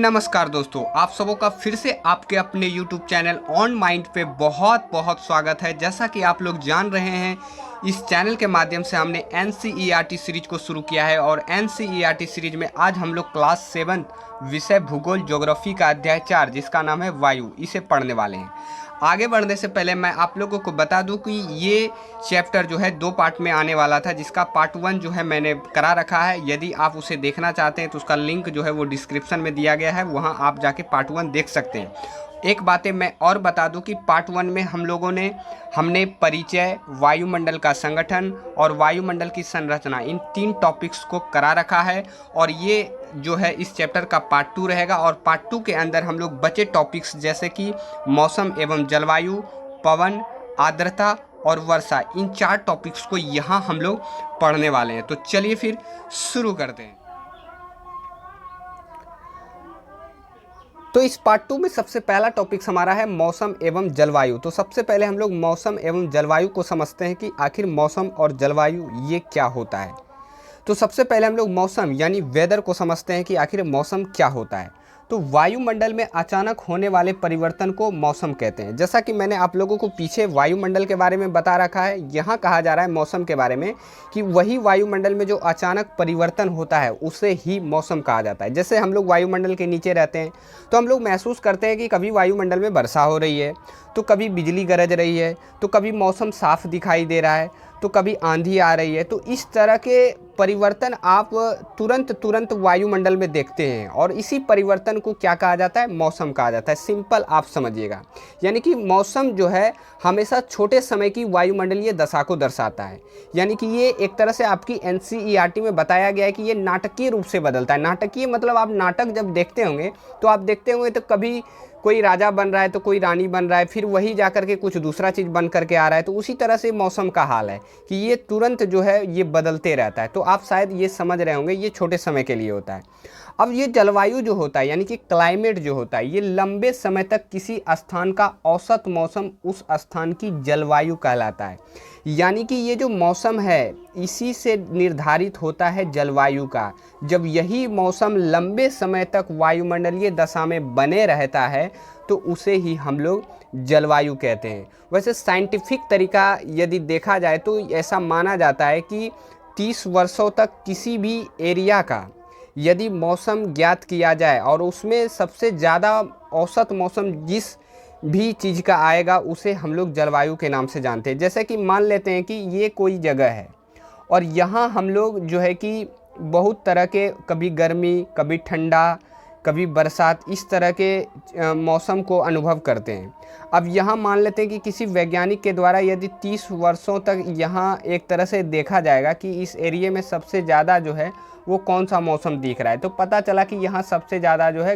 नमस्कार दोस्तों, आप सबों का फिर से आपके अपने YouTube चैनल ऑन माइंड पे बहुत बहुत स्वागत है। जैसा कि आप लोग जान रहे हैं, इस चैनल के माध्यम से हमने NCERT सीरीज को शुरू किया है और NCERT सीरीज में आज हम लोग क्लास 7 विषय भूगोल ज्योग्राफी का अध्याय 4 जिसका नाम है वायु, इसे पढ़ने वाले हैं। आगे बढ़ने से पहले मैं आप लोगों को बता दूं कि ये चैप्टर जो है 2 पार्ट में आने वाला था, जिसका पार्ट 1 जो है मैंने करा रखा है। यदि आप उसे देखना चाहते हैं तो उसका लिंक जो है वो डिस्क्रिप्शन में दिया गया है, वहां आप जाके पार्ट 1 देख सकते हैं। एक बातें मैं और बता दूं कि पार्ट 1 में हमने परिचय, वायुमंडल का संगठन और वायुमंडल की संरचना, इन 3 टॉपिक्स को करा रखा है। और ये जो है इस चैप्टर का पार्ट 2 रहेगा और पार्ट 2 के अंदर हम लोग बचे टॉपिक्स जैसे कि मौसम एवं जलवायु, पवन, आर्द्रता और वर्षा, इन 4 टॉपिक्स को यहाँ हम लोग पढ़ने वाले हैं। तो चलिए फिर शुरू करते हैं। तो इस पार्ट 2 में सबसे पहला टॉपिक हमारा है मौसम एवं जलवायु। तो सबसे पहले हम लोग मौसम एवं जलवायु को समझते हैं कि आखिर मौसम और जलवायु ये क्या होता है। तो सबसे पहले हम लोग मौसम यानी वेदर को समझते हैं कि आखिर मौसम क्या होता है। तो वायुमंडल में अचानक होने वाले परिवर्तन को मौसम कहते हैं। जैसा कि मैंने आप लोगों को पीछे वायुमंडल के बारे में बता रखा है, यहाँ कहा जा रहा है मौसम के बारे में कि वही वायुमंडल में जो अचानक परिवर्तन होता है उसे ही मौसम कहा जाता है। जैसे हम लोग वायुमंडल के नीचे रहते हैं तो हम लोग महसूस करते हैं कि कभी वायुमंडल में वर्षा हो रही है, तो कभी बिजली गरज रही है, तो कभी मौसम साफ दिखाई दे रहा है, तो कभी आंधी आ रही है। तो इस तरह के परिवर्तन आप तुरंत वायुमंडल में देखते हैं और इसी परिवर्तन को क्या कहा जाता है? मौसम कहा जाता है। सिंपल आप समझिएगा, यानी कि मौसम जो है हमेशा छोटे समय की वायुमंडलीय दशा को दर्शाता है। यानी कि ये एक तरह से आपकी NCERT में बताया गया है कि ये नाटकीय रूप से बदलता है। नाटकीय मतलब आप नाटक जब देखते होंगे तो आप देखते होंगे तो कभी कोई राजा बन रहा है तो कोई रानी बन रहा है, फिर वही जाकर के कुछ दूसरा चीज़ बन करके आ रहा है। तो उसी तरह से मौसम का हाल है कि ये तुरंत जो है ये बदलते रहता है। तो आप शायद ये समझ रहे होंगे ये छोटे समय के लिए होता है। अब ये जलवायु जो होता है यानी कि क्लाइमेट जो होता है, ये लंबे समय तक किसी स्थान का औसत मौसम उस स्थान की जलवायु कहलाता है। यानी कि ये जो मौसम है इसी से निर्धारित होता है जलवायु का। जब यही मौसम लंबे समय तक वायुमंडलीय दशा में बने रहता है तो उसे ही हम लोग जलवायु कहते हैं। वैसे साइंटिफिक तरीका यदि देखा जाए तो ऐसा माना जाता है कि 30 वर्षों तक किसी भी एरिया का यदि मौसम ज्ञात किया जाए और उसमें सबसे ज़्यादा औसत मौसम जिस भी चीज़ का आएगा उसे हम लोग जलवायु के नाम से जानते हैं। जैसे कि मान लेते हैं कि ये कोई जगह है और यहाँ हम लोग जो है कि बहुत तरह के, कभी गर्मी, कभी ठंडा, कभी बरसात, इस तरह के मौसम को अनुभव करते हैं। अब यहाँ मान लेते हैं कि किसी वैज्ञानिक के द्वारा यदि 30 वर्षों तक यहाँ एक तरह से देखा जाएगा कि इस एरिया में सबसे ज़्यादा जो है वो कौन सा मौसम दिख रहा है, तो पता चला कि यहाँ सबसे ज़्यादा जो है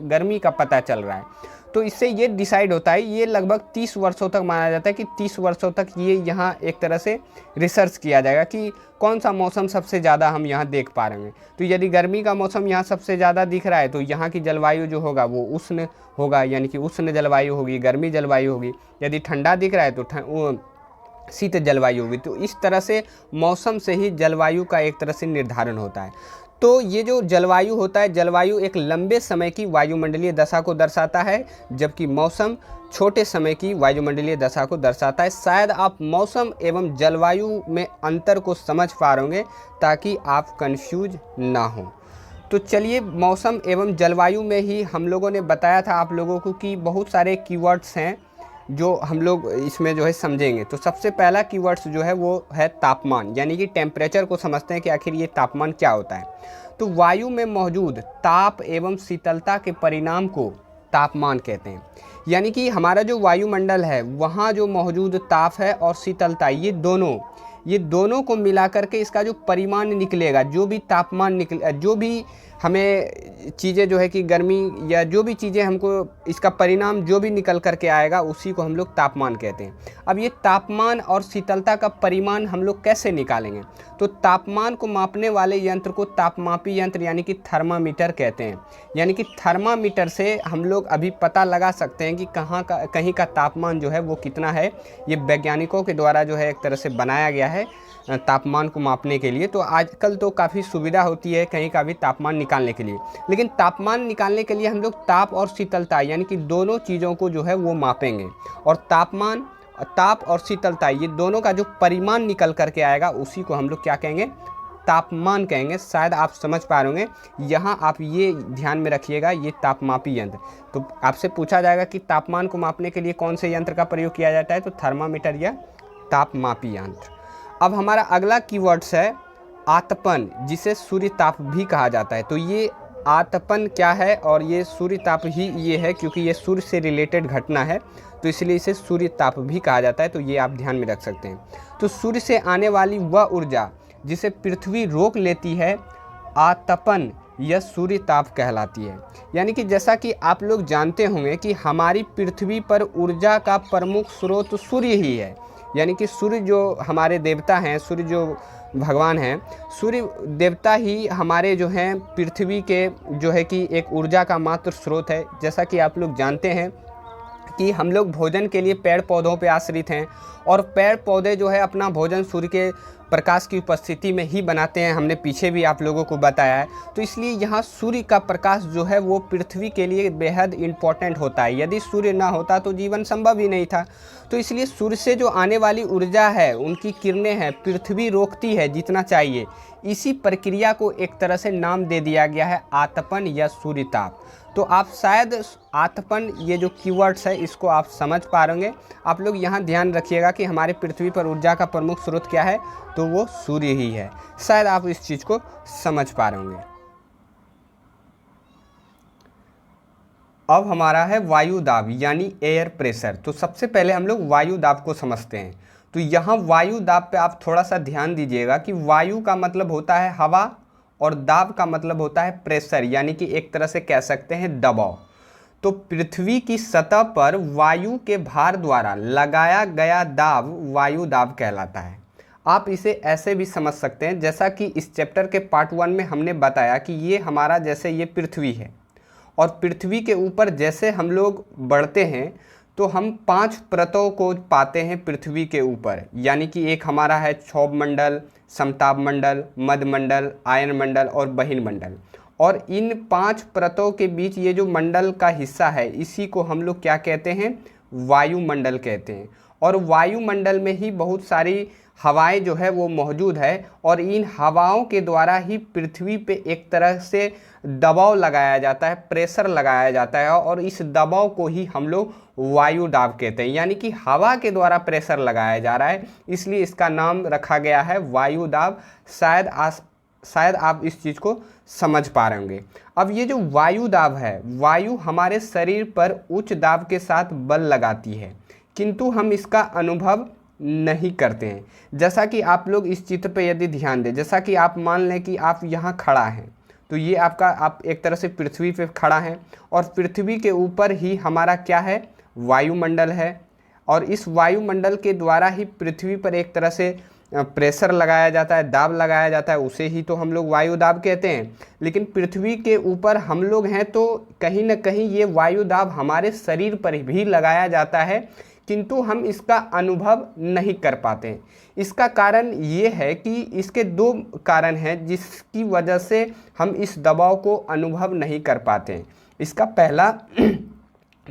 गर्मी का पता चल रहा है। तो इससे ये डिसाइड होता है, ये लगभग 30 वर्षों तक माना जाता है कि 30 वर्षों तक ये यहाँ एक तरह से रिसर्च किया जाएगा कि कौन सा मौसम सबसे ज़्यादा हम यहाँ देख पा रहे हैं। तो यदि गर्मी का मौसम यहाँ सबसे ज़्यादा दिख रहा है तो यहाँ की जलवायु जो होगा वो उष्ण होगा, यानी कि उष्ण जलवायु होगी, गर्मी जलवायु होगी। यदि ठंडा दिख रहा है तो शीत जलवायु होगी। तो इस तरह से मौसम से ही जलवायु का एक तरह से निर्धारण होता है। तो ये जो जलवायु होता है, जलवायु एक लंबे समय की वायुमंडलीय दशा को दर्शाता है, जबकि मौसम छोटे समय की वायुमंडलीय दशा को दर्शाता है। शायद आप मौसम एवं जलवायु में अंतर को समझ पा रहे होंगे ताकि आप कंफ्यूज ना हो। तो चलिए, मौसम एवं जलवायु में ही हम लोगों ने बताया था आप लोगों को कि बहुत सारे कीवर्ड्स हैं जो हम लोग इसमें जो है समझेंगे। तो सबसे पहला कीवर्ड्स जो है वो है तापमान, यानी कि टेम्परेचर को समझते हैं कि आखिर ये तापमान क्या होता है। तो वायु में मौजूद ताप एवं शीतलता के परिणाम को तापमान कहते हैं। यानी कि हमारा जो वायुमंडल है वहाँ जो मौजूद ताप है और शीतलता, ये दोनों को मिला करके इसका जो परिमाण निकलेगा, जो भी तापमान निकले, जो भी हमें चीज़ें जो है कि गर्मी या जो भी चीज़ें हमको इसका परिणाम जो भी निकल करके आएगा उसी को हम लोग तापमान कहते हैं। अब ये तापमान और शीतलता का परिमाण हम लोग कैसे निकालेंगे? तो तापमान को मापने वाले यंत्र को तापमापी यंत्र यानी कि थर्मामीटर कहते हैं। यानी कि थर्मामीटर से हम लोग अभी पता लगा सकते हैं कि कहीं का तापमान जो है वो कितना है। ये वैज्ञानिकों के द्वारा जो है एक तरह से बनाया गया है तापमान को मापने के लिए। तो आजकल तो काफ़ी सुविधा होती है कहीं का भी तापमान निकालने के लिए। लेकिन तापमान निकालने के लिए हम लोग ताप और शीतलता यानी कि दोनों चीज़ों को जो है वो मापेंगे, और ताप और शीतलता ये दोनों का जो परिमाण निकल करके आएगा उसी को हम लोग क्या कहेंगे, तापमान कहेंगे। शायद आप समझ पा रहे होंगे। यहाँ आप ये ध्यान में रखिएगा, ये तापमापी यंत्र। तो आपसे पूछा जाएगा कि तापमान को मापने के लिए कौन से यंत्र का प्रयोग किया जाता है, तो थर्मामीटर या तापमापी यंत्र। अब हमारा अगला कीवर्ड्स है आतपन, जिसे सूर्य ताप भी कहा जाता है। तो ये आतपन क्या है, और ये सूर्य ताप ही ये है, क्योंकि ये सूर्य से रिलेटेड घटना है तो इसलिए इसे सूर्य ताप भी कहा जाता है। तो ये आप ध्यान में रख सकते हैं। तो सूर्य से आने वाली वह ऊर्जा जिसे पृथ्वी रोक लेती है, आतपन यह सूर्य ताप कहलाती है। यानी कि जैसा कि आप लोग जानते होंगे कि हमारी पृथ्वी पर ऊर्जा का प्रमुख स्रोत सूर्य ही है। यानी कि सूर्य जो हमारे देवता हैं, सूर्य जो भगवान हैं, सूर्य देवता ही हमारे जो हैं पृथ्वी के जो है कि एक ऊर्जा का मात्र स्रोत है। जैसा कि आप लोग जानते हैं कि हम लोग भोजन के लिए पेड़ पौधों पे आश्रित हैं, और पेड़ पौधे जो है अपना भोजन सूर्य के प्रकाश की उपस्थिति में ही बनाते हैं। हमने पीछे भी आप लोगों को बताया है। तो इसलिए यहाँ सूर्य का प्रकाश जो है वो पृथ्वी के लिए बेहद इम्पॉर्टेंट होता है। यदि सूर्य ना होता तो जीवन संभव ही नहीं था। तो इसलिए सूर्य से जो आने वाली ऊर्जा है, उनकी किरणें हैं, पृथ्वी रोकती है जितना चाहिए। इसी प्रक्रिया को एक तरह से नाम दे दिया गया है आतपन या सूर्यताप। तो आप शायद आतपन ये जो कीवर्ड्स है इसको आप समझ पा रहे होंगे। आप लोग यहाँ ध्यान रखिएगा कि हमारे पृथ्वी पर ऊर्जा का प्रमुख स्रोत क्या है, तो वो सूर्य ही है। शायद आप इस चीज़ को समझ पा रहे होंगे। अब हमारा है वायु दाब यानी एयर प्रेशर। तो सबसे पहले हम लोग वायु दाब को समझते हैं। तो यहाँ वायु दाब पे आप थोड़ा सा ध्यान दीजिएगा कि वायु का मतलब होता है हवा, और दाब का मतलब होता है प्रेशर, यानी कि एक तरह से कह सकते हैं दबाव। तो पृथ्वी की सतह पर वायु के भार द्वारा लगाया गया दाब वायु दाब कहलाता है। आप इसे ऐसे भी समझ सकते हैं, जैसा कि इस चैप्टर के पार्ट 1 में हमने बताया कि ये हमारा जैसे ये पृथ्वी है, और पृथ्वी के ऊपर जैसे हम लोग बढ़ते हैं तो हम 5 परतों को पाते हैं पृथ्वी के ऊपर। यानी कि एक हमारा है क्षोभ मंडल, समताप मंडल, मध्य मंडल, आयन मंडल और बहिर्मंडल मंडल। और इन 5 परतों के बीच ये जो मंडल का हिस्सा है, इसी को हम लोग क्या कहते हैं, वायुमंडल कहते हैं। और वायुमंडल में ही बहुत सारी हवाएं जो है वो मौजूद है, और इन हवाओं के द्वारा ही पृथ्वी पे एक तरह से दबाव लगाया जाता है, प्रेशर लगाया जाता है, और इस दबाव को ही हम लोग वायु दाब कहते हैं। यानी कि हवा के द्वारा प्रेशर लगाया जा रहा है, इसलिए इसका नाम रखा गया है वायु दाब। शायद आप इस चीज़ को समझ पा रहे होंगे। अब ये जो वायु दाब है, वायु हमारे शरीर पर उच्च दाब के साथ बल लगाती है, किंतु हम इसका अनुभव नहीं करते हैं। जैसा कि आप लोग इस चित्र पे यदि ध्यान दें, जैसा कि आप मान लें कि आप यहाँ खड़ा हैं, तो ये आप एक तरह से पृथ्वी पे खड़ा हैं, और पृथ्वी के ऊपर ही हमारा क्या है, वायुमंडल है, और इस वायुमंडल के द्वारा ही पृथ्वी पर एक तरह से प्रेशर लगाया जाता है, दाब लगाया जाता है, उसे ही तो हम लोग वायु दाब कहते हैं। लेकिन पृथ्वी के ऊपर हम लोग हैं तो कहीं ना कहीं ये वायु दाब हमारे शरीर पर भी लगाया जाता है, किंतु हम इसका अनुभव नहीं कर पाते। इसका कारण ये है कि इसके 2 कारण हैं जिसकी वजह से हम इस दबाव को अनुभव नहीं कर पाते। इसका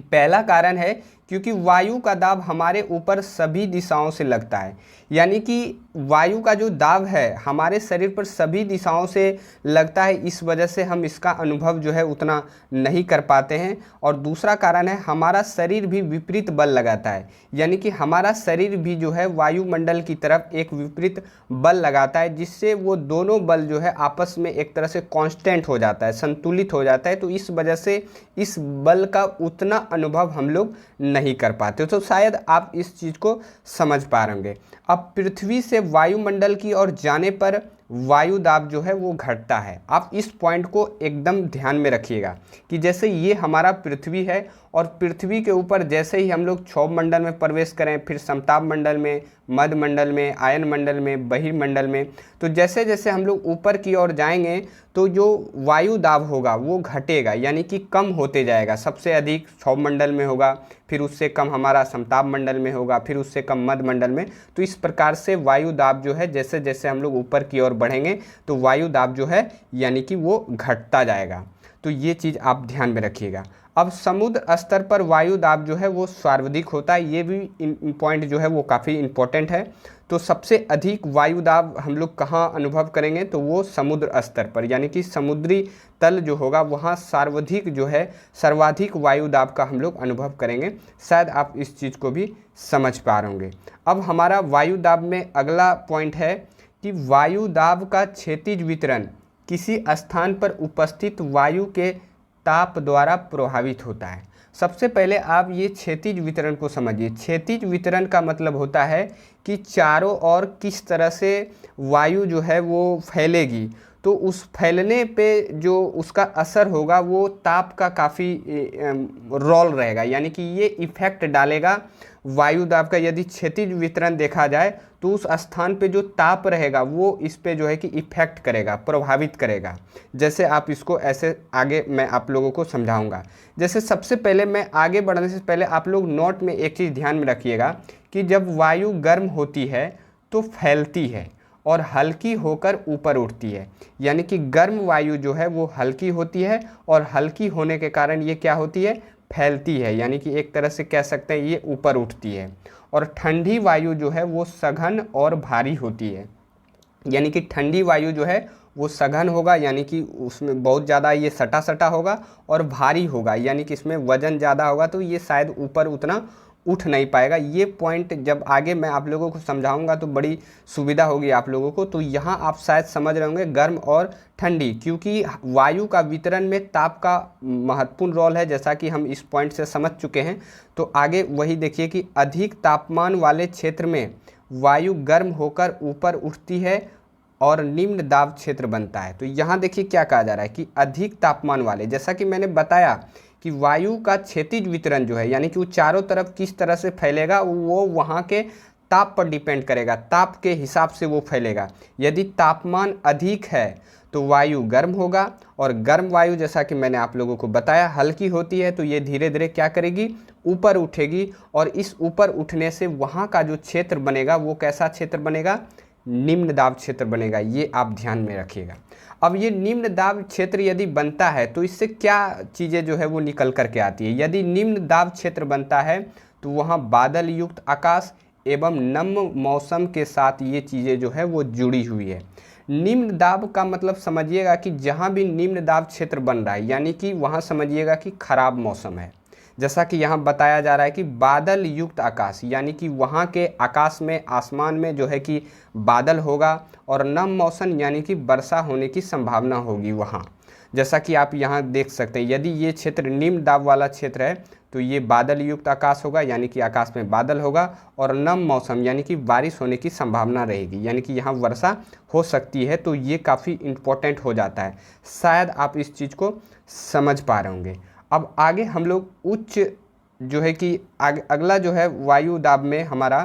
पहला कारण है क्योंकि वायु का दाब हमारे ऊपर सभी दिशाओं से लगता है। यानी कि वायु का जो दाब है हमारे शरीर पर सभी दिशाओं से लगता है, इस वजह से हम इसका अनुभव जो है उतना नहीं कर पाते हैं। और दूसरा कारण है हमारा शरीर भी विपरीत बल लगाता है, यानी कि हमारा शरीर भी जो है वायुमंडल की तरफ एक विपरीत बल लगाता है, जिससे वो दोनों बल जो है आपस में एक तरह से कांस्टेंट हो जाता है, संतुलित हो जाता है। तो इस वजह से इस बल का उतना अनुभव हम लोग नहीं कर पाते। तो शायद आप इस चीज़ को समझ पा रहे होंगे। अब पृथ्वी से वायुमंडल की ओर जाने पर वायु दाब जो है वो घटता है। आप इस पॉइंट को एकदम ध्यान में रखिएगा कि जैसे ये हमारा पृथ्वी है, और पृथ्वी के ऊपर जैसे ही हम लोग क्षोभ मंडल में प्रवेश करें, फिर समताप मंडल में, मध्य मंडल में, आयन मंडल में, बहिर्मंडल में, तो जैसे जैसे हम लोग ऊपर की ओर जाएंगे तो जो वायु दाब होगा वो घटेगा, यानी कि कम होते जाएगा। सबसे अधिक क्षोभ मंडल में होगा, फिर उससे कम हमारा समताप मंडल में होगा, फिर उससे कम मध्य मंडल में। तो इस प्रकार से वायु दाब जो है, जैसे जैसे हम लोग ऊपर की ओर बढ़ेंगे तो वायु दाब जो है यानी कि वो घटता जाएगा। तो ये चीज़ आप ध्यान में रखिएगा। अब समुद्र स्तर पर वायु दाब जो है वो सर्वाधिक होता है, ये भी पॉइंट जो है वो काफ़ी इम्पोर्टेंट है। तो सबसे अधिक वायु दाब हम लोग कहाँ अनुभव करेंगे, तो वो समुद्र स्तर पर, यानी कि समुद्री तल जो होगा वहाँ सर्वाधिक वायु दाब का हम लोग अनुभव करेंगे। शायद आप इस चीज़ को भी समझ पा रहे होंगे। अब हमारा वायु दाब में अगला पॉइंट है कि वायु दाब का क्षैतिज वितरण किसी स्थान पर उपस्थित वायु के ताप द्वारा प्रभावित होता है। सबसे पहले आप ये क्षैतिज वितरण को समझिए। क्षैतिज वितरण का मतलब होता है कि चारों ओर किस तरह से वायु जो है वो फैलेगी, तो उस फैलने पे जो उसका असर होगा वो ताप का काफ़ी रोल रहेगा, यानी कि ये इफेक्ट डालेगा वायु दाब का। यदि क्षैतिज वितरण देखा जाए तो उस स्थान पे जो ताप रहेगा वो इस पे जो है कि इफेक्ट करेगा, प्रभावित करेगा। जैसे आप इसको ऐसे आगे मैं आप लोगों को समझाऊंगा। जैसे सबसे पहले मैं आगे बढ़ने से पहले आप लोग नोट में एक चीज़ ध्यान में रखिएगा कि जब वायु गर्म होती है तो फैलती है और हल्की होकर ऊपर उठती है, यानी कि गर्म वायु जो है वो हल्की होती है और हल्की होने के कारण ये क्या होती है, फैलती है, यानी कि एक तरह से कह सकते हैं ये ऊपर उठती है। और ठंडी वायु जो है वो सघन और भारी होती है, यानी कि ठंडी वायु जो है वो सघन होगा, यानी कि उसमें बहुत ज़्यादा ये सटा सटा होगा, और भारी होगा यानी कि इसमें वजन ज़्यादा होगा, तो ये शायद ऊपर उतना उठ नहीं पाएगा। ये पॉइंट जब आगे मैं आप लोगों को समझाऊंगा तो बड़ी सुविधा होगी आप लोगों को। तो यहाँ आप शायद समझ रहे होंगे गर्म और ठंडी, क्योंकि वायु का वितरण में ताप का महत्वपूर्ण रोल है, जैसा कि हम इस पॉइंट से समझ चुके हैं। तो आगे वही देखिए कि अधिक तापमान वाले क्षेत्र में वायु गर्म होकर ऊपर उठती है और निम्न दाब क्षेत्र बनता है। तो यहाँ देखिए क्या कहा जा रहा है कि अधिक तापमान वाले, जैसा कि मैंने बताया कि वायु का क्षैतिज वितरण जो है, यानी कि वो चारों तरफ किस तरह से फैलेगा वो वहाँ के ताप पर डिपेंड करेगा, ताप के हिसाब से वो फैलेगा। यदि तापमान अधिक है तो वायु गर्म होगा, और गर्म वायु जैसा कि मैंने आप लोगों को बताया हल्की होती है, तो ये धीरे धीरे क्या करेगी, ऊपर उठेगी, और इस ऊपर उठने से वहाँ का जो क्षेत्र बनेगा वो कैसा क्षेत्र बनेगा, निम्न दाब क्षेत्र बनेगा। ये आप ध्यान में रखिएगा। अब ये निम्न दाब क्षेत्र यदि बनता है तो इससे क्या चीज़ें जो है वो निकल करके आती है। यदि निम्न दाब क्षेत्र बनता है तो वहाँ बादल युक्त आकाश एवं नम मौसम के साथ ये चीज़ें जो है वो जुड़ी हुई है। निम्न दाब का मतलब समझिएगा कि जहाँ भी निम्न दाब क्षेत्र बन रहा है, यानी कि वहाँ समझिएगा कि खराब मौसम है। जैसा कि यहाँ बताया जा रहा है कि बादल युक्त आकाश, यानी कि वहाँ के आकाश में, आसमान में जो है कि बादल होगा, और नम मौसम यानी कि वर्षा होने की संभावना होगी वहाँ। जैसा कि आप यहाँ देख सकते हैं, यदि ये क्षेत्र निम्न दाब वाला क्षेत्र है तो ये बादल युक्त आकाश होगा, यानी कि आकाश में बादल होगा, और नम मौसम यानी कि बारिश होने की संभावना रहेगी, यानी कि यहाँ वर्षा हो सकती है। तो ये काफ़ी इम्पोर्टेंट हो जाता है। शायद आप इस चीज़ को समझ पा रहे होंगे। अब आगे हम लोग उच्च जो है कि अगला जो है वायु दाब में हमारा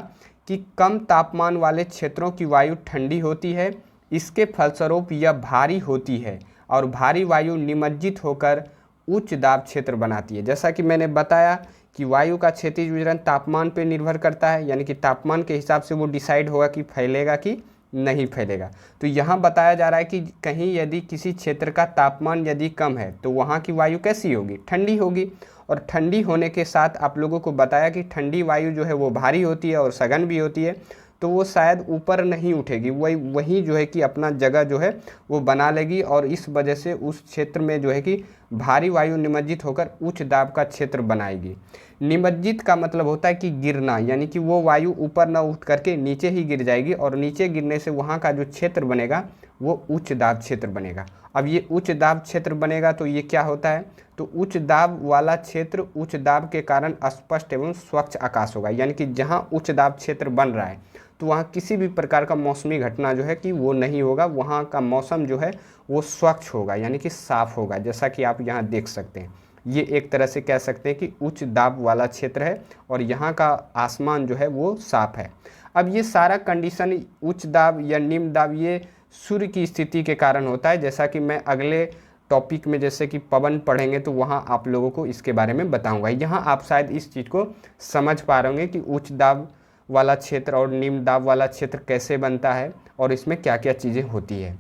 कि कम तापमान वाले क्षेत्रों की वायु ठंडी होती है, इसके फलस्वरूप यह भारी होती है, और भारी वायु निमज्जित होकर उच्च दाब क्षेत्र बनाती है। जैसा कि मैंने बताया कि वायु का क्षैतिज वितरण तापमान पर निर्भर करता है, यानी कि तापमान के हिसाब से वो डिसाइड होगा कि फैलेगा कि नहीं फैलेगा। तो यहाँ बताया जा रहा है कि कहीं यदि किसी क्षेत्र का तापमान यदि कम है तो वहाँ की वायु कैसी होगी, ठंडी होगी। और ठंडी होने के साथ आप लोगों को बताया कि ठंडी वायु जो है वो भारी होती है और सघन भी होती है, तो वो शायद ऊपर नहीं उठेगी, वही जो है कि अपना जगह जो है वो बना लेगी, और इस वजह से उस क्षेत्र में जो है कि भारी वायु निमज्जित होकर उच्च दाब का क्षेत्र बनाएगी। निमज्जित का मतलब होता है कि गिरना, यानी कि वो वायु ऊपर न उठ करके नीचे ही गिर जाएगी, और नीचे गिरने से वहाँ का जो क्षेत्र बनेगा वो उच्च दाब क्षेत्र बनेगा। अब ये उच्च दाब क्षेत्र बनेगा तो ये क्या होता है, तो उच्च दाब वाला क्षेत्र उच्च दाब के कारण स्पष्ट एवं स्वच्छ आकाश होगा, यानी कि जहाँ उच्च दाब क्षेत्र बन रहा है तो वहाँ किसी भी प्रकार का मौसमी घटना जो है कि वो नहीं होगा, वहाँ का मौसम जो है वो स्वच्छ होगा, यानी कि साफ होगा। जैसा कि आप यहाँ देख सकते हैं, ये एक तरह से कह सकते हैं कि उच्च दाब वाला क्षेत्र है, और यहाँ का आसमान जो है वो साफ है। अब ये सारा कंडीशन उच्च दाब या निम्न दाब ये सूर्य की स्थिति के कारण होता है, जैसा कि मैं अगले टॉपिक में जैसे कि पवन पढ़ेंगे तो वहाँ आप लोगों को इसके बारे में बताऊंगा। यहाँ आप शायद इस चीज़ को समझ पा रहे होंगे कि उच्च दाब वाला क्षेत्र और निम्न दाब वाला क्षेत्र कैसे बनता है और इसमें क्या क्या चीज़ें होती है।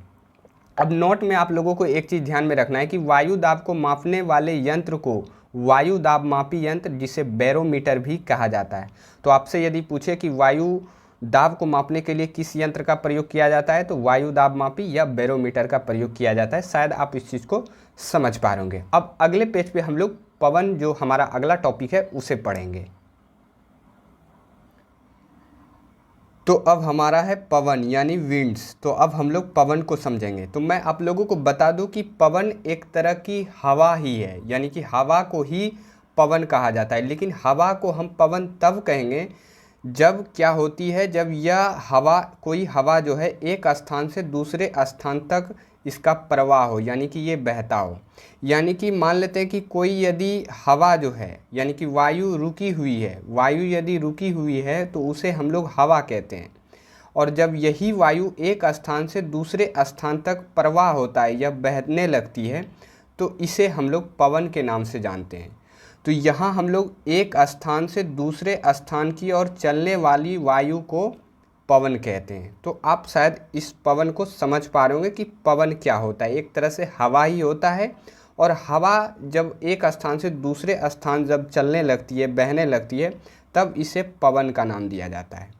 अब नोट में आप लोगों को एक चीज़ ध्यान में रखना है कि वायु दाब को मापने वाले यंत्र को वायु दाब मापी यंत्र, जिसे बैरोमीटर भी कहा जाता है। तो आपसे यदि पूछे कि वायु दाब को मापने के लिए किस यंत्र का प्रयोग किया जाता है, तो वायु दाब मापी या बैरोमीटर का प्रयोग किया जाता है। शायद आप इस चीज़ को समझ पा रहे होंगे। अब अगले पेज पे हम लोग पवन, जो हमारा अगला टॉपिक है, उसे पढ़ेंगे। तो अब हमारा है पवन यानी विंड्स। तो अब हम लोग पवन को समझेंगे। तो मैं आप लोगों को बता दूं कि पवन एक तरह की हवा ही है, यानी कि हवा को ही पवन कहा जाता है। लेकिन हवा को हम पवन तब कहेंगे जब क्या होती है, जब यह हवा, कोई हवा जो है एक स्थान से दूसरे स्थान तक इसका प्रवाह हो, यानी कि ये बहता हो। यानी कि मान लेते हैं कि कोई यदि हवा जो है, यानी कि वायु रुकी हुई है, वायु यदि रुकी हुई है तो उसे हम लोग हवा कहते हैं। और जब यही वायु एक स्थान से दूसरे स्थान तक प्रवाह होता है या बहने लगती है तो इसे हम लोग पवन के नाम से जानते हैं। तो यहाँ हम लोग एक स्थान से दूसरे स्थान की ओर चलने वाली वायु को पवन कहते हैं। तो आप शायद इस पवन को समझ पा रहे होंगे कि पवन क्या होता है। एक तरह से हवा ही होता है, और हवा जब एक स्थान से दूसरे स्थान जब चलने लगती है, बहने लगती है, तब इसे पवन का नाम दिया जाता है।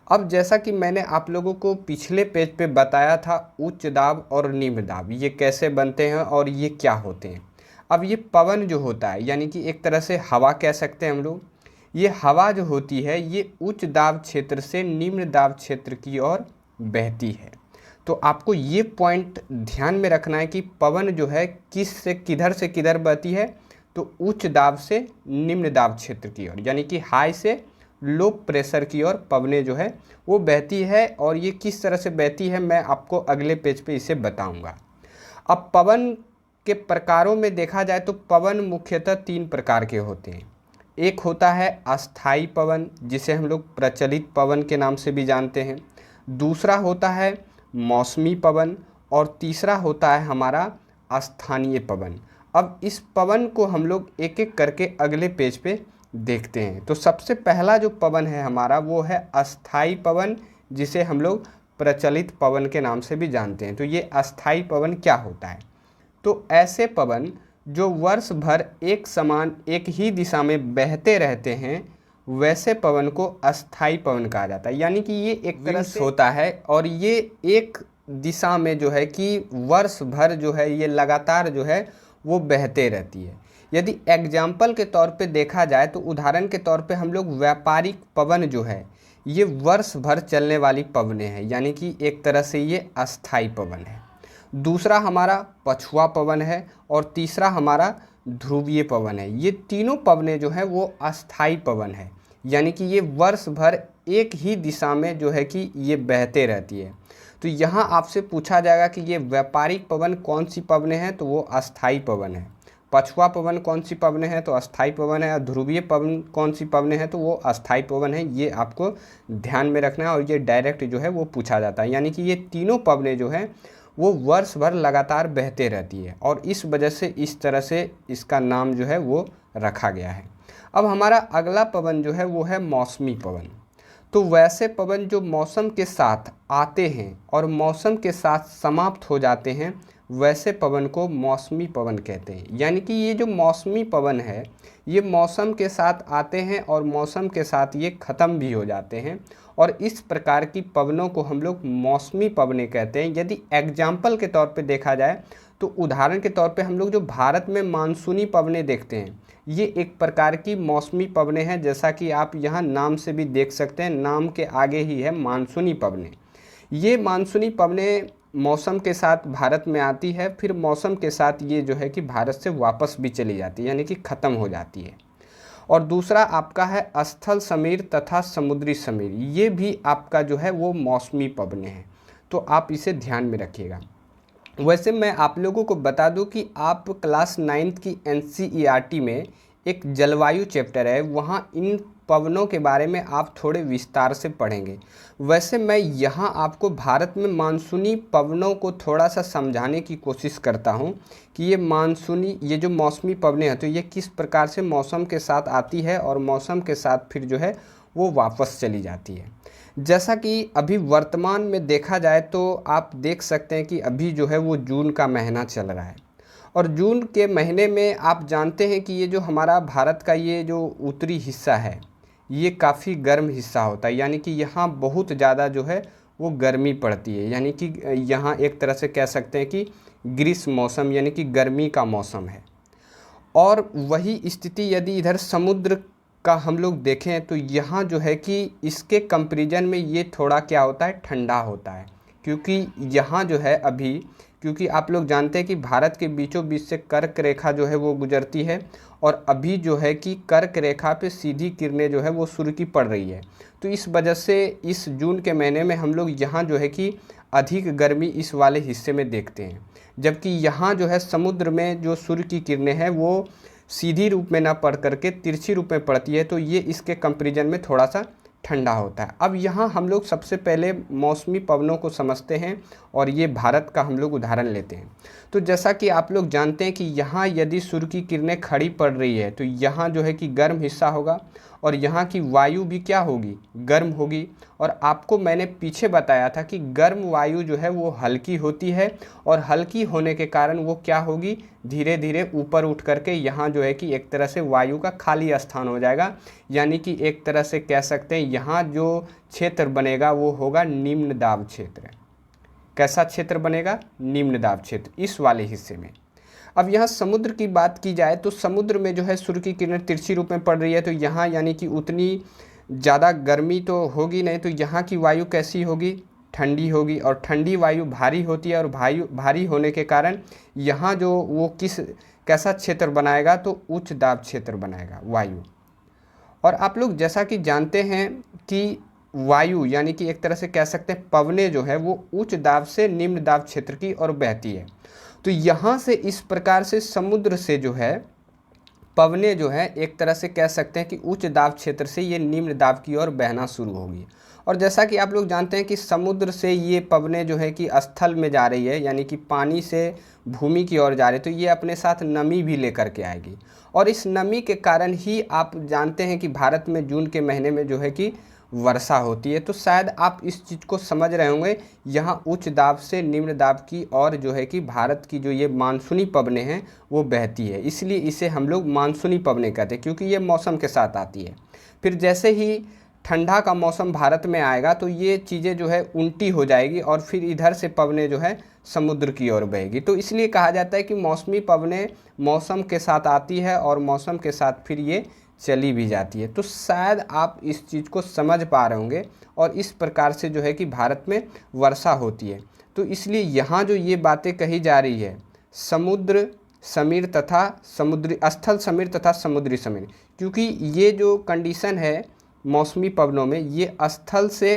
अब जैसा कि मैंने आप लोगों को पिछले पेज पे बताया था, उच्च दाब और निम्न दाब ये कैसे बनते हैं और ये क्या होते हैं। अब ये पवन जो होता है, यानी कि एक तरह से हवा कह सकते हैं हम लोग, ये हवा जो होती है ये उच्च दाब क्षेत्र से निम्न दाब क्षेत्र की ओर बहती है। तो आपको ये पॉइंट ध्यान में रखना है कि पवन जो है किस से किधर बहती है, तो उच्च दाब से निम्न दाब क्षेत्र की ओर, यानी कि हाई से लो प्रेशर की ओर पवनें जो है वो बहती है। और ये किस तरह से बहती है मैं आपको अगले पेज पे इसे बताऊंगा। अब पवन के प्रकारों में देखा जाए तो पवन मुख्यतः 3 प्रकार के होते हैं। एक होता है अस्थाई पवन, जिसे हम लोग प्रचलित पवन के नाम से भी जानते हैं। दूसरा होता है मौसमी पवन, और तीसरा होता है हमारा स्थानीय पवन। अब इस पवन को हम लोग एक एक करके अगले पेज पे देखते हैं। तो सबसे पहला जो पवन है हमारा वो है अस्थाई पवन, जिसे हम लोग प्रचलित पवन के नाम से भी जानते हैं। तो ये अस्थाई पवन क्या होता है, तो ऐसे पवन जो वर्ष भर एक समान एक ही दिशा में बहते रहते हैं, वैसे पवन को अस्थाई पवन कहा जाता है। यानी कि ये एक तरह से होता है और ये एक दिशा में जो है कि वर्ष भर जो है ये लगातार जो है वो बहते रहती है। यदि एग्जाम्पल के तौर पे देखा जाए तो उदाहरण के तौर पे हम लोग व्यापारिक पवन जो है ये वर्ष भर चलने वाली पवनें हैं, यानी कि एक तरह से ये अस्थाई पवन है। दूसरा हमारा पछुआ पवन है, और तीसरा हमारा ध्रुवीय पवन है। ये तीनों पवनें जो हैं वो अस्थाई पवन है, यानी कि ये वर्ष भर एक ही दिशा में जो है कि ये बहते रहती है। तो यहाँ आपसे पूछा जाएगा कि ये व्यापारिक पवन कौन सी पवनें हैं, तो वो अस्थाई पवन है। पछुआ पवन कौन सी पवनें हैं, तो अस्थाई पवन है। और ध्रुवीय पवन कौन सी पवनें हैं, तो वो अस्थाई पवन है। ये आपको ध्यान में रखना है, और ये डायरेक्ट जो है वो पूछा जाता है। यानी कि ये तीनों पवनें जो हैं वो वर्ष भर लगातार बहते रहती है, और इस वजह से इस तरह से इसका नाम जो है वो रखा गया है। अब हमारा अगला पवन जो है वो है मौसमी पवन। तो वैसे पवन जो मौसम के साथ आते हैं और मौसम के साथ समाप्त हो जाते हैं, वैसे पवन को मौसमी पवन कहते हैं। यानी कि ये जो मौसमी पवन है ये मौसम के साथ आते हैं और मौसम के साथ ये ख़त्म भी हो जाते हैं, और इस प्रकार की पवनों को हम लोग मौसमी पवनें कहते हैं। यदि एग्जाम्पल के तौर पे देखा जाए तो उदाहरण के तौर पे हम लोग जो भारत में मानसूनी पवनें देखते हैं, ये एक प्रकार की मौसमी पवनें हैं। जैसा कि आप यहाँ नाम से भी देख सकते हैं, नाम के आगे ही है मानसूनी पवनें। ये मानसूनी पवनें मौसम के साथ भारत में आती है, फिर मौसम के साथ ये जो है कि भारत से वापस भी चली जाती है, यानी कि ख़त्म हो जाती है। और दूसरा आपका है स्थल समीर तथा समुद्री समीर, ये भी आपका जो है वो मौसमी पवनें हैं। तो आप इसे ध्यान में रखिएगा। वैसे मैं आप लोगों को बता दूं कि आप क्लास 9th की NCERT में एक जलवायु चैप्टर है, वहाँ इन पवनों के बारे में आप थोड़े विस्तार से पढ़ेंगे। वैसे मैं यहाँ आपको भारत में मानसूनी पवनों को थोड़ा सा समझाने की कोशिश करता हूँ कि ये जो मौसमी पवनें हैं तो ये किस प्रकार से मौसम के साथ आती है और मौसम के साथ फिर जो है वो वापस चली जाती है। जैसा कि अभी वर्तमान में देखा जाए तो आप देख सकते हैं कि अभी जो है वो जून का महीना चल रहा है, और जून के महीने में आप जानते हैं कि ये जो हमारा भारत का ये जो उत्तरी हिस्सा है ये काफ़ी गर्म हिस्सा होता है, यानी कि यहाँ बहुत ज़्यादा जो है वो गर्मी पड़ती है, यानी कि यहाँ एक तरह से कह सकते हैं कि ग्रीष्म मौसम यानी कि गर्मी का मौसम है। और वही स्थिति यदि इधर समुद्र का हम लोग देखें तो यहाँ जो है कि इसके कंपैरिजन में ये थोड़ा क्या होता है, ठंडा होता है, क्योंकि यहाँ जो है अभी, क्योंकि आप लोग जानते हैं कि भारत के बीचों बीच से कर्क रेखा जो है वो गुजरती है, और अभी जो है कि कर्क रेखा पे सीधी किरणें जो है वो सूर्य की पड़ रही है। तो इस वजह से इस जून के महीने में हम लोग यहाँ जो है कि अधिक गर्मी इस वाले हिस्से में देखते हैं, जबकि यहाँ जो है समुद्र में जो सूर्य की किरणें हैं वो सीधी रूप में ना पड़ करके तिरछी रूप में पड़ती है, तो ये इसके कंपैरिजन में थोड़ा सा ठंडा होता है। अब यहाँ हम लोग सबसे पहले मौसमी पवनों को समझते हैं और ये भारत का हम लोग उदाहरण लेते हैं। तो जैसा कि आप लोग जानते हैं कि यहाँ यदि सूर्य की किरणें खड़ी पड़ रही है तो यहाँ जो है कि गर्म हिस्सा होगा, और यहाँ की वायु भी क्या होगी, गर्म होगी। और आपको मैंने पीछे बताया था कि गर्म वायु जो है वो हल्की होती है, और हल्की होने के कारण वो क्या होगी, धीरे धीरे ऊपर उठ करके यहाँ जो है कि एक तरह से वायु का खाली स्थान हो जाएगा, यानी कि एक तरह से कह सकते हैं यहाँ जो क्षेत्र बनेगा वो होगा निम्न दाब क्षेत्र। कैसा क्षेत्र बनेगा, निम्न दाब क्षेत्र इस वाले हिस्से में। अब यहाँ समुद्र की बात की जाए तो समुद्र में जो है सूर्य की किरण तिरछी रूप में पड़ रही है, तो यहाँ यानी कि उतनी ज़्यादा गर्मी तो होगी नहीं, तो यहाँ की वायु कैसी होगी, ठंडी होगी, और ठंडी वायु भारी होती है, और भारी होने के कारण यहाँ जो वो कैसा क्षेत्र बनाएगा, तो उच्च दाब क्षेत्र बनाएगा वायु। और आप लोग जैसा कि जानते हैं कि वायु यानी कि एक तरह से कह सकते हैं पवनें जो है वो उच्च दाब से निम्न दाब क्षेत्र की ओर बहती है। तो यहाँ से इस प्रकार से समुद्र से जो है पवनें जो है एक तरह से कह सकते हैं कि उच्च दाब क्षेत्र से ये निम्न दाब की ओर बहना शुरू होगी। और जैसा कि आप लोग जानते हैं कि समुद्र से ये पवनें जो है कि स्थल में जा रही है, यानी कि पानी से भूमि की ओर जा रही है, तो ये अपने साथ नमी भी लेकर के आएगी, और इस नमी के कारण ही आप जानते हैं कि भारत में जून के महीने में जो है कि वर्षा होती है। तो शायद आप इस चीज़ को समझ रहे होंगे, यहाँ उच्च दाब से निम्न दाब की और जो है कि भारत की जो ये मानसूनी पवनें हैं वो बहती है, इसलिए इसे हम लोग मानसूनी पवनें कहते हैं, क्योंकि ये मौसम के साथ आती है। फिर जैसे ही ठंडा का मौसम भारत में आएगा तो ये चीज़ें जो है उल्टी हो जाएगी, और फिर इधर से पवनें जो है समुद्र की ओर बहेगी। तो इसलिए कहा जाता है कि मौसमी पवनें मौसम के साथ आती है और मौसम के साथ फिर ये चली भी जाती है। तो शायद आप इस चीज़ को समझ पा रहे होंगे, और इस प्रकार से जो है कि भारत में वर्षा होती है। तो इसलिए यहाँ जो ये बातें कही जा रही है, समुद्र समीर तथा समुद्री स्थल समीर तथा समुद्री समीर, क्योंकि ये जो कंडीशन है मौसमी पवनों में, ये स्थल से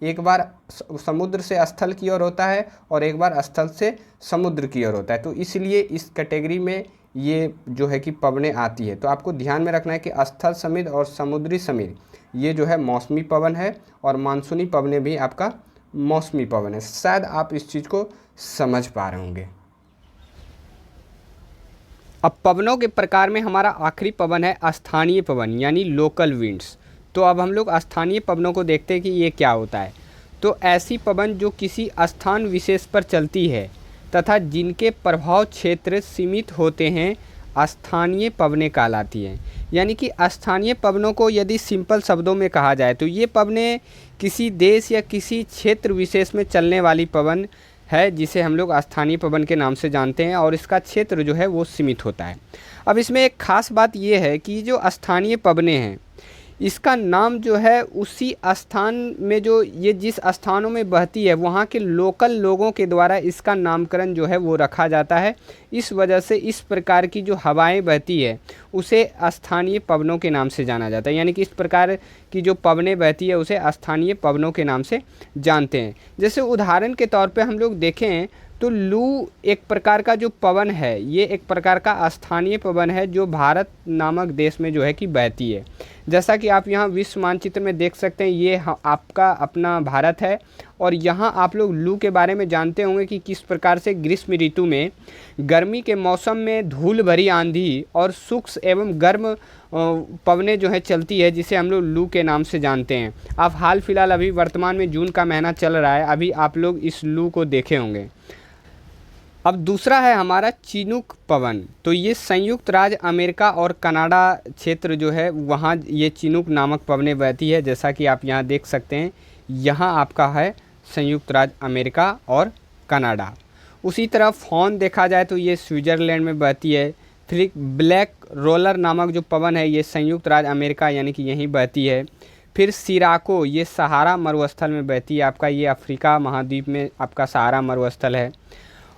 एक बार समुद्र से स्थल की ओर होता है और एक बार स्थल से समुद्र की ओर होता है। तो इसलिए इस कैटेगरी में ये जो है कि पवनें आती है। तो आपको ध्यान में रखना है कि स्थल समीर और समुद्री समीर ये जो है मौसमी पवन है, और मानसूनी पवनें भी आपका मौसमी पवन है। शायद आप इस चीज़ को समझ पा रहे होंगे। अब पवनों के प्रकार में हमारा आखिरी पवन है स्थानीय पवन यानी लोकल विंड्स। तो अब हम लोग स्थानीय पवनों को देखते हैं कि ये क्या होता है। तो ऐसी पवन जो किसी स्थान विशेष पर चलती है तथा जिनके प्रभाव क्षेत्र सीमित होते हैं स्थानीय पवनें कहलाती हैं। यानी कि स्थानीय पवनों को यदि सिंपल शब्दों में कहा जाए तो ये पवनें किसी देश या किसी क्षेत्र विशेष में चलने वाली पवन है, जिसे हम लोग स्थानीय पवन के नाम से जानते हैं, और इसका क्षेत्र जो है वो सीमित होता है। अब इसमें एक खास बात ये है कि जो स्थानीय पवनें हैं इसका नाम जो है उसी स्थान में जो ये जिस स्थानों में बहती है वहाँ के लोकल लोगों के द्वारा इसका नामकरण जो है वो रखा जाता है। इस वजह से इस प्रकार की जो हवाएं बहती है उसे स्थानीय पवनों के नाम से जाना जाता है। यानी कि इस प्रकार की जो पवनें बहती है उसे स्थानीय पवनों के नाम से जानते हैं। जैसे उदाहरण के तौर पे हम लोग देखें तो लू एक प्रकार का जो पवन है, ये एक प्रकार का स्थानीय पवन है जो भारत नामक देश में जो है कि बहती है। जैसा कि आप यहाँ विश्व मानचित्र में देख सकते हैं, ये आपका अपना भारत है और यहाँ आप लोग लू के बारे में जानते होंगे कि किस प्रकार से ग्रीष्म ऋतु में गर्मी के मौसम में धूल भरी आंधी और शुष्क एवं गर्म पवनें जो है चलती है, जिसे हम लोग लू के नाम से जानते हैं। आप हाल फिलहाल अभी वर्तमान में जून का महीना चल रहा है, अभी आप लोग इस लू को देखे होंगे। अब दूसरा है हमारा चिनूक पवन। तो ये संयुक्त राज्य अमेरिका और कनाडा क्षेत्र जो है वहाँ ये चिनूक नामक पवनें बहती है। जैसा कि आप यहाँ देख सकते हैं, यहाँ आपका है संयुक्त राज्य अमेरिका और कनाडा। उसी तरह फॉन देखा जाए तो ये स्विट्ज़रलैंड में बहती है। फिर ब्लैक रोलर नामक जो पवन है ये संयुक्त राज्य अमेरिका यानी कि यहीं बहती है। फिर सिराको ये सहारा मरुस्थल में बहती है, आपका ये अफ्रीका महाद्वीप में आपका सहारा मरुस्थल है।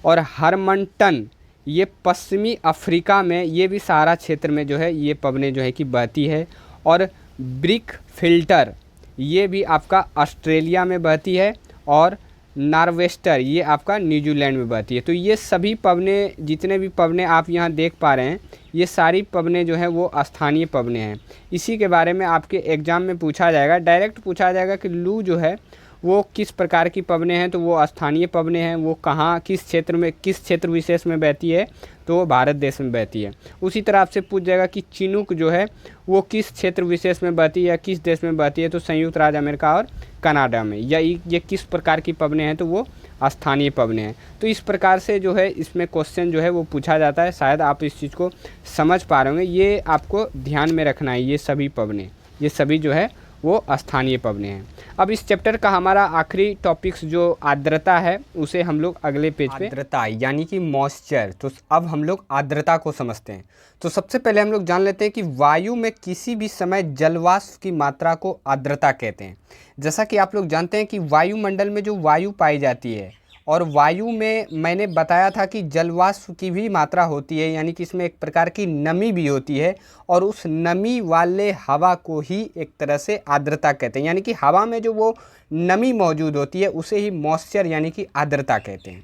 और हरमनटन ये पश्चिमी अफ्रीका में, ये भी सहारा क्षेत्र में जो है ये पवनें जो है कि बहती है। और ब्रिक फिल्टर ये भी आपका ऑस्ट्रेलिया में बहती है। और नॉर्वेस्टर ये आपका न्यूजीलैंड में बहती है। तो ये सभी पवनें, जितने भी पवनें आप यहाँ देख पा रहे हैं, ये सारी पवनें जो हैं वो स्थानीय पवनें हैं। इसी के बारे में आपके एग्ज़ाम में पूछा जाएगा, डायरेक्ट पूछा जाएगा कि लू जो है वो किस प्रकार की पवनें हैं, तो वो स्थानीय पवनें हैं। वो कहाँ, किस क्षेत्र में, किस क्षेत्र विशेष में बहती है, तो वो भारत देश में बहती है। उसी तरह आपसे पूछ जाएगा कि चिनूक जो है वो किस क्षेत्र विशेष में बहती है या किस देश में बहती है, तो संयुक्त राज्य अमेरिका और कनाडा में। या ये किस प्रकार की पवनें हैं, तो वो स्थानीय पवनें हैं। तो इस प्रकार से जो है इसमें क्वेश्चन जो है वो पूछा जाता है। शायद आप इस चीज़ को समझ पा रहे होंगे। ये आपको ध्यान में रखना है, ये सभी पवनें, ये सभी जो है वो स्थानीय पवनें हैं। अब इस चैप्टर का हमारा आखिरी टॉपिक्स जो आर्द्रता है, उसे हम लोग अगले पेज पे, आर्द्रता यानी कि मॉइस्चर। तो अब हम लोग आर्द्रता को समझते हैं। तो सबसे पहले हम लोग जान लेते हैं कि वायु में किसी भी समय जलवाष्प की मात्रा को आर्द्रता कहते हैं। जैसा कि आप लोग जानते हैं कि वायुमंडल में जो वायु पाई जाती है, और वायु में मैंने बताया था कि जलवाष्प की भी मात्रा होती है, यानी कि इसमें एक प्रकार की नमी भी होती है। और उस नमी वाले हवा को ही एक तरह से आर्द्रता कहते हैं, यानी कि हवा में जो वो नमी मौजूद होती है उसे ही मॉइस्चर यानी कि आर्द्रता कहते हैं।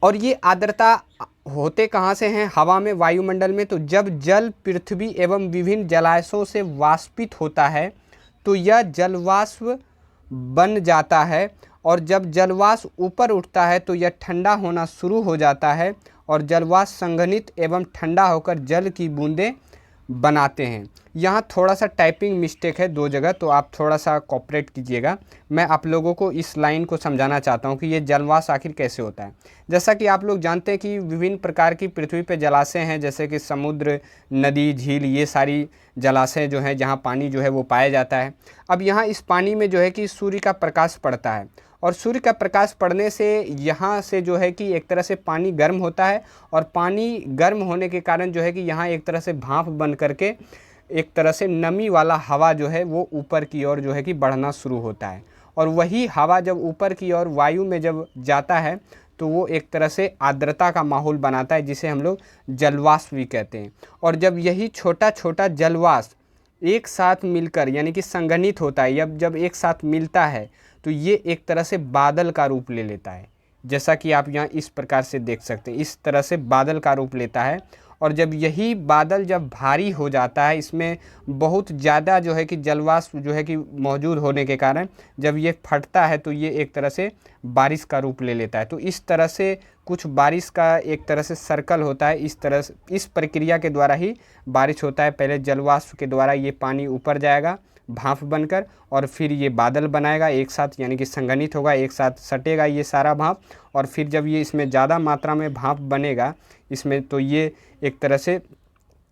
और ये आर्द्रता होते कहाँ से हैं हवा में, वायुमंडल में? तो जब जल पृथ्वी एवं विभिन्न जलाशयों से वाष्पित होता है तो यह जलवाष्प बन जाता है। और जब जलवाष्प ऊपर उठता है तो यह ठंडा होना शुरू हो जाता है और जलवाष्प संघनित एवं ठंडा होकर जल की बूंदें बनाते हैं। यहाँ थोड़ा सा टाइपिंग मिस्टेक है 2 जगह, तो आप थोड़ा सा कोऑपरेट कीजिएगा। मैं आप लोगों को इस लाइन को समझाना चाहता हूँ कि ये जलवाष्प आखिर कैसे होता है। जैसा कि आप लोग जानते हैं कि विभिन्न प्रकार की पृथ्वी पे जलाशय हैं, जैसे कि समुद्र, नदी, झील, ये सारी जलाशय जो हैं जहाँ पानी जो है वो पाया जाता है। अब यहाँ इस पानी में जो है कि सूर्य का प्रकाश पड़ता है, और सूर्य का प्रकाश पड़ने से यहाँ से जो है कि एक तरह से पानी गर्म होता है। और पानी गर्म होने के कारण जो है कि यहाँ एक तरह से भाप बन करके एक तरह से नमी वाला हवा जो है वो ऊपर की ओर जो है कि बढ़ना शुरू होता है। और वही हवा जब ऊपर की ओर वायु में जब जाता है तो वो एक तरह से आर्द्रता का माहौल बनाता है, जिसे हम लोग जलवाष्प भी कहते हैं। और जब यही छोटा छोटा जलवाष्प एक साथ मिलकर यानी कि संघनित होता है, जब एक साथ मिलता है तो ये एक तरह से बादल का रूप ले लेता है। जैसा कि आप यहाँ इस प्रकार से देख सकते हैं, इस तरह से बादल का रूप लेता है। और जब यही बादल जब भारी हो जाता है, इसमें बहुत ज़्यादा जो है कि जलवाष्प जो है कि मौजूद होने के कारण जब ये फटता है तो ये एक तरह से बारिश का रूप ले लेता है। तो इस तरह से कुछ बारिश का एक तरह से सर्कल होता है। इस तरह से इस प्रक्रिया के द्वारा ही बारिश होता है। पहले जलवाष्प के द्वारा ये पानी ऊपर जाएगा भाप बनकर, और फिर ये बादल बनाएगा एक साथ, यानी कि संघनित होगा, एक साथ सटेगा ये सारा भाप। और फिर जब ये इसमें ज़्यादा मात्रा में भाप बनेगा इसमें, तो ये एक तरह से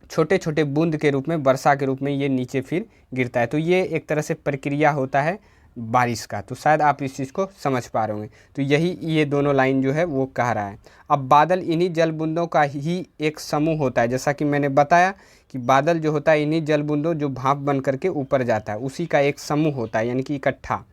छोटे छोटे बूंद के रूप में, वर्षा के रूप में ये नीचे फिर गिरता है। तो ये एक तरह से प्रक्रिया होता है बारिश का। तो शायद आप इस चीज़ को समझ पा रहे होंगे। तो यही ये दोनों लाइन जो है वो कह रहा है। अब बादल इन्हीं जल बूंदों का ही एक समूह होता है। जैसा कि मैंने बताया कि बादल जो होता है इन्हीं जल बूंदों जो भाप बन करके ऊपर जाता है उसी का एक समूह होता है, यानी कि इकट्ठा।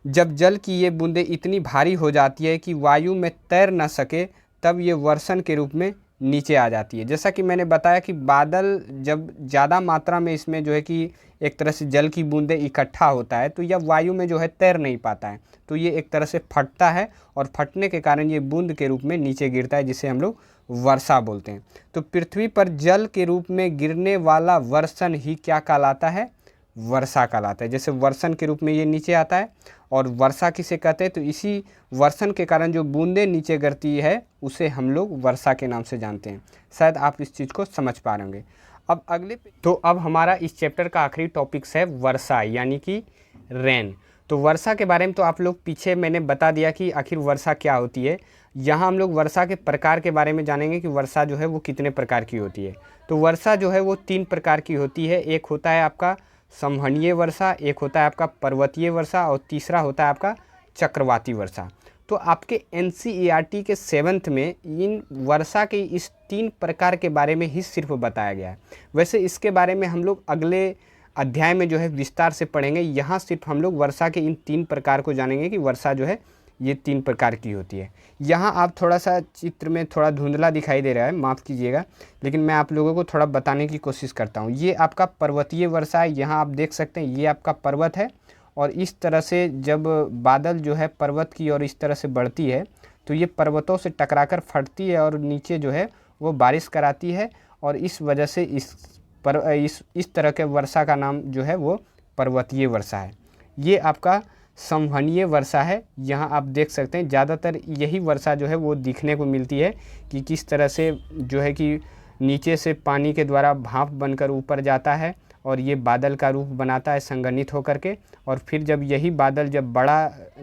जब जल की ये बूंदें इतनी भारी हो जाती है कि वायु में तैर न सके, तब ये वर्षण के रूप में नीचे आ जाती है। जैसा कि मैंने बताया कि बादल जब ज़्यादा मात्रा में इसमें जो है कि एक तरह से जल की बूंदें इकट्ठा होता है तो यह वायु में जो है तैर नहीं पाता है, तो ये एक तरह से फटता है और फटने के कारण ये बूंद के रूप में नीचे गिरता है, जिसे हम लोग वर्षा बोलते हैं। तो पृथ्वी पर जल के रूप में गिरने वाला वर्षण ही क्या कहलाता है? वर्षा कहलाता है। जैसे वर्षण के रूप में ये नीचे आता है और वर्षा किसे कहते हैं? तो इसी वर्षण के कारण जो बूंदें नीचे गिरती है उसे हम लोग वर्षा के नाम से जानते हैं। शायद आप इस चीज़ को समझ पा रहे होंगे। अब अब हमारा इस चैप्टर का आखिरी टॉपिक्स है वर्षा, यानी कि रेन। तो वर्षा के बारे में तो आप लोग पीछे मैंने बता दिया कि आखिर वर्षा क्या होती है। यहाँ हम लोग वर्षा के प्रकार के बारे में जानेंगे कि वर्षा जो है वो कितने प्रकार की होती है। तो वर्षा जो है वो 3 प्रकार की होती है। एक होता है आपका संवहनीय वर्षा, एक होता है आपका पर्वतीय वर्षा और तीसरा होता है आपका चक्रवाती वर्षा। तो आपके NCERT के 7th में इन वर्षा के इस 3 प्रकार के बारे में ही सिर्फ बताया गया है। वैसे इसके बारे में हम लोग अगले अध्याय में जो है विस्तार से पढ़ेंगे। यहाँ सिर्फ हम लोग वर्षा के इन 3 प्रकार को जानेंगे कि वर्षा जो है ये 3 प्रकार की होती है। यहाँ आप थोड़ा सा चित्र में थोड़ा धुंधला दिखाई दे रहा है, माफ़ कीजिएगा, लेकिन मैं आप लोगों को थोड़ा बताने की कोशिश करता हूँ। ये आपका पर्वतीय वर्षा है। यहाँ आप देख सकते हैं ये आपका पर्वत है और इस तरह से जब बादल जो है पर्वत की ओर इस तरह से बढ़ती है तो ये पर्वतों से टकराकर फटती है और नीचे जो है वो बारिश कराती है और इस वजह से इस तरह के वर्षा का नाम जो है वो पर्वतीय वर्षा है। ये आपका संवहनीय वर्षा है। यहाँ आप देख सकते हैं ज़्यादातर यही वर्षा जो है वो दिखने को मिलती है कि किस तरह से जो है कि नीचे से पानी के द्वारा भाप बनकर ऊपर जाता है और ये बादल का रूप बनाता है संघनित होकर के, और फिर जब यही बादल जब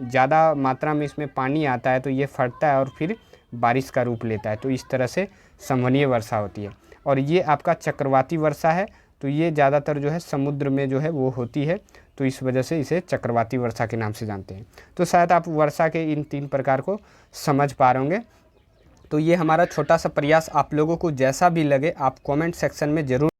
ज़्यादा मात्रा में इसमें पानी आता है तो ये फटता है और फिर बारिश का रूप लेता है। तो इस तरह से संवहनीय वर्षा होती है। और ये आपका चक्रवाती वर्षा है। तो ये ज़्यादातर जो है समुद्र में जो है वो होती है, तो इस वजह से इसे चक्रवाती वर्षा के नाम से जानते हैं। तो शायद आप वर्षा के इन 3 प्रकार को समझ पा रहे होंगे। तो ये हमारा छोटा सा प्रयास, आप लोगों को जैसा भी लगे आप कमेंट सेक्शन में ज़रूर